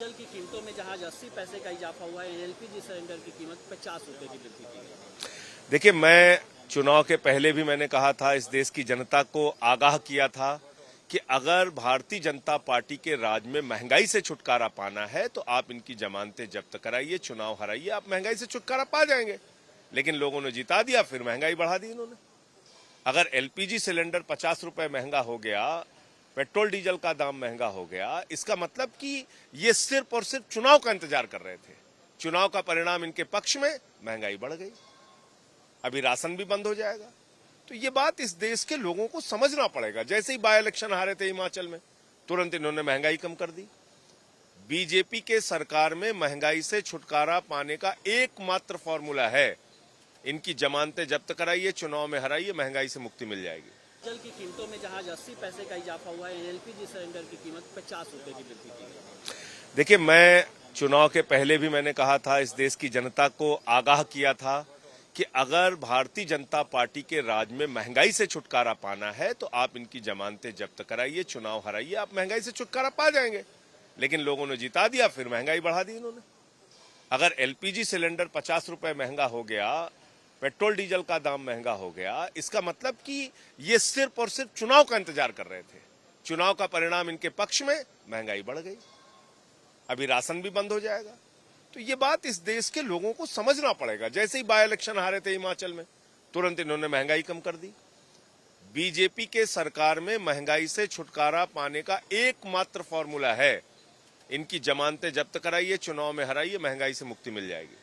Diesel की कीमतों में जहां 80 पैसे का इजाफा हुआ है, एलपीजी सिलेंडर की कीमत 50 रुपए की वृद्धि की गई। देखिए, मैं चुनाव के पहले भी मैंने कहा था, इस देश की जनता को आगाह किया था कि अगर भारतीय जनता पार्टी के राज में महंगाई से छुटकारा पाना है तो आप इनकी जमानतें जब्त कराइए, चुनाव हराइए, आप महंगाई से छुटकारा पा जाएंगे। लेकिन लोगों ने जिता दिया, फिर महंगाई बढ़ा दी इन्होंने। अगर एलपीजी सिलेंडर 50 रुपए महंगा हो गया, पेट्रोल डीजल का दाम महंगा हो गया, इसका मतलब कि ये सिर्फ और सिर्फ चुनाव का इंतजार कर रहे थे। चुनाव का परिणाम इनके पक्ष में, महंगाई बढ़ गई। अभी राशन भी बंद हो जाएगा। तो ये बात इस देश के लोगों को समझना पड़ेगा। जैसे ही बाय इलेक्शन हारे थे हिमाचल में, तुरंत इन्होंने महंगाई कम कर दी। बीजेपी के सरकार में महंगाई से छुटकारा पाने का एकमात्र फॉर्मूला है, इनकी जमानतें जब्त कराइए, चुनाव में हराइए, महंगाई से मुक्ति मिल जाएगी। डीजल की कीमतों में जहां 80 पैसे का इजाफा हुआ है, एलपीजी सिलेंडर की कीमत 50 रुपए की वृद्धि की गई। देखिए, मैं चुनाव के पहले भी मैंने कहा था, इस देश की जनता को आगाह किया था कि अगर भारतीय जनता पार्टी के राज में महंगाई से छुटकारा पाना है तो आप इनकी जमानतें जब्त कराइए, चुनाव हराइए, आप महंगाई से छुटकारा पा जाएंगे। लेकिन लोगों ने जिता दिया, फिर महंगाई बढ़ा दी इन्होंने। अगर एलपीजी सिलेंडर 50 रुपए महंगा हो गया, पेट्रोल डीजल का दाम महंगा हो गया, इसका मतलब कि ये सिर्फ और सिर्फ चुनाव का इंतजार कर रहे थे। चुनाव का परिणाम इनके पक्ष में, महंगाई बढ़ गई। अभी राशन भी बंद हो जाएगा। तो ये बात इस देश के लोगों को समझना पड़ेगा। जैसे ही बाय इलेक्शन हारे थे हिमाचल में, तुरंत इन्होंने महंगाई कम कर दी। बीजेपी के सरकार में महंगाई से छुटकारा पाने का एकमात्र फॉर्मूला है, इनकी जमानतें जब्त कराइए, चुनाव में हराइए, महंगाई से मुक्ति मिल जाएगी।